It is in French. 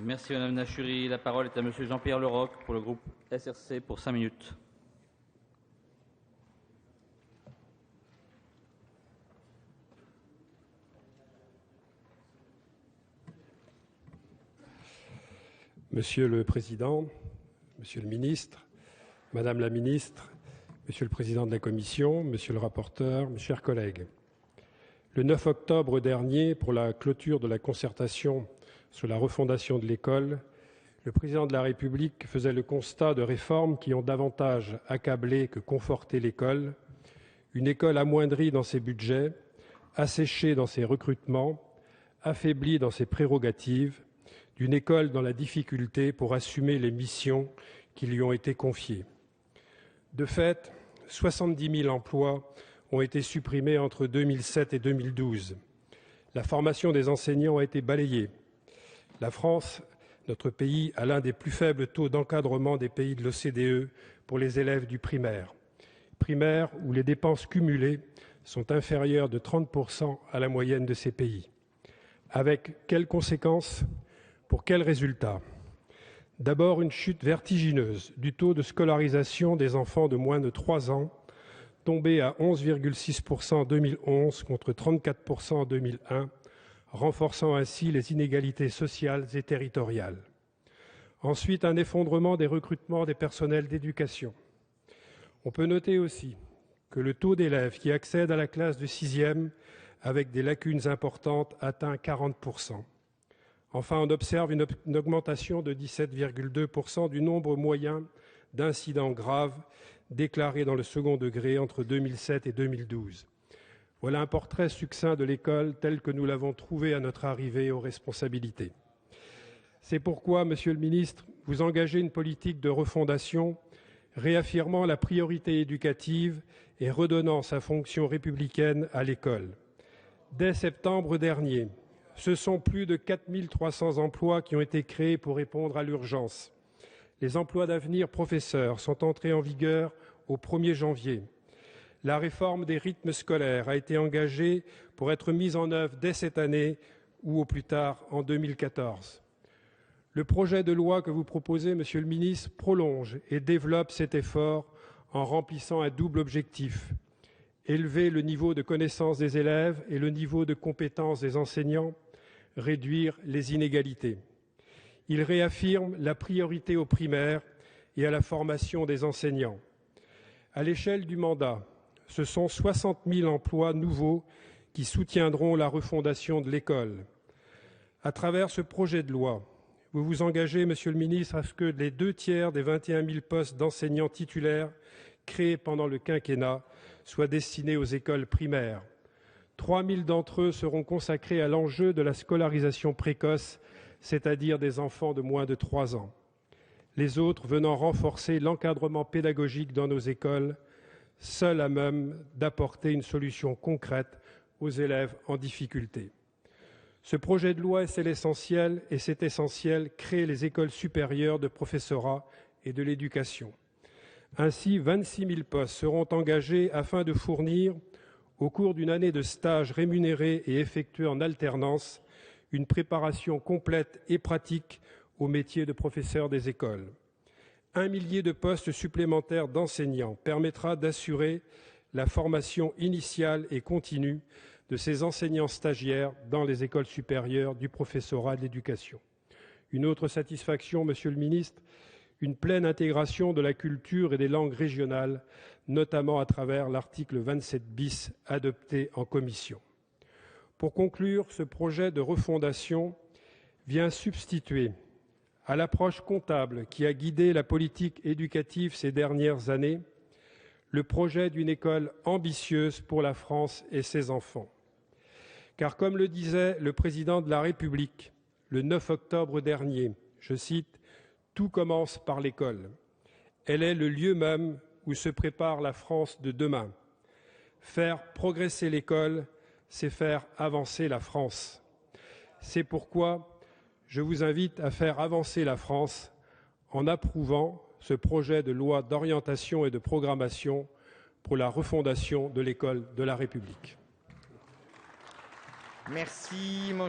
Merci Madame Nachuri. La parole est à Monsieur Jean-Pierre Leroc pour le groupe SRC pour 5 minutes. Monsieur le Président, Monsieur le Ministre, Madame la Ministre, Monsieur le Président de la Commission, Monsieur le rapporteur, mes chers collègues. Le 9 octobre dernier, pour la clôture de la concertation sur la refondation de l'école, le Président de la République faisait le constat de réformes qui ont davantage accablé que conforté l'école, une école amoindrie dans ses budgets, asséchée dans ses recrutements, affaiblie dans ses prérogatives, d'une école dans la difficulté pour assumer les missions qui lui ont été confiées. De fait, 70 000 emplois ont été supprimés entre 2007 et 2012. La formation des enseignants a été balayée. La France, notre pays, a l'un des plus faibles taux d'encadrement des pays de l'OCDE pour les élèves du primaire. Primaire où les dépenses cumulées sont inférieures de 30% à la moyenne de ces pays. Avec quelles conséquences ? Pour quels résultats ? D'abord, une chute vertigineuse du taux de scolarisation des enfants de moins de 3 ans, tombé à 11,6% en 2011 contre 34% en 2001, renforçant ainsi les inégalités sociales et territoriales. Ensuite, un effondrement des recrutements des personnels d'éducation. On peut noter aussi que le taux d'élèves qui accèdent à la classe de 6e avec des lacunes importantes atteint 40%. Enfin, on observe une augmentation de 17,2% du nombre moyen d'incidents graves déclarés dans le second degré entre 2007 et 2012. Voilà un portrait succinct de l'école tel que nous l'avons trouvé à notre arrivée aux responsabilités. C'est pourquoi, Monsieur le Ministre, vous engagez une politique de refondation, réaffirmant la priorité éducative et redonnant sa fonction républicaine à l'école. Dès septembre dernier, ce sont plus de 4 300 emplois qui ont été créés pour répondre à l'urgence. Les emplois d'avenir professeurs sont entrés en vigueur au 1er janvier. La réforme des rythmes scolaires a été engagée pour être mise en œuvre dès cette année ou au plus tard en 2014. Le projet de loi que vous proposez, Monsieur le Ministre, prolonge et développe cet effort en remplissant un double objectif. Élever le niveau de connaissance des élèves et le niveau de compétence des enseignants, réduire les inégalités. Il réaffirme la priorité au primaire et à la formation des enseignants. À l'échelle du mandat, ce sont 60 000 emplois nouveaux qui soutiendront la refondation de l'école. À travers ce projet de loi, vous vous engagez, Monsieur le Ministre, à ce que les 2/3 des 21 000 postes d'enseignants titulaires créés pendant le quinquennat soient destinés aux écoles primaires. 3 000 d'entre eux seront consacrés à l'enjeu de la scolarisation précoce, c'est-à-dire des enfants de moins de 3 ans. Les autres venant renforcer l'encadrement pédagogique dans nos écoles, seuls à même d'apporter une solution concrète aux élèves en difficulté. Ce projet de loi, c'est l'essentiel, et c'est essentiel, créer les écoles supérieures de professorat et de l'éducation. Ainsi, 26 000 postes seront engagés afin de fournir, au cours d'une année de stage rémunéré et effectué en alternance, une préparation complète et pratique au métier de professeur des écoles. 1 millier de postes supplémentaires d'enseignants permettra d'assurer la formation initiale et continue de ces enseignants stagiaires dans les écoles supérieures du professorat de l'éducation. Une autre satisfaction, Monsieur le Ministre, une pleine intégration de la culture et des langues régionales, notamment à travers l'article 27 bis adopté en commission. Pour conclure, ce projet de refondation vient substituer à l'approche comptable qui a guidé la politique éducative ces dernières années le projet d'une école ambitieuse pour la France et ses enfants. Car comme le disait le président de la République le 9 octobre dernier, je cite, « Tout commence par l'école. Elle est le lieu même où se prépare la France de demain. Faire progresser l'école, c'est faire avancer la France. C'est pourquoi je vous invite à faire avancer la France en approuvant ce projet de loi d'orientation et de programmation pour la refondation de l'école de la République. Merci, mon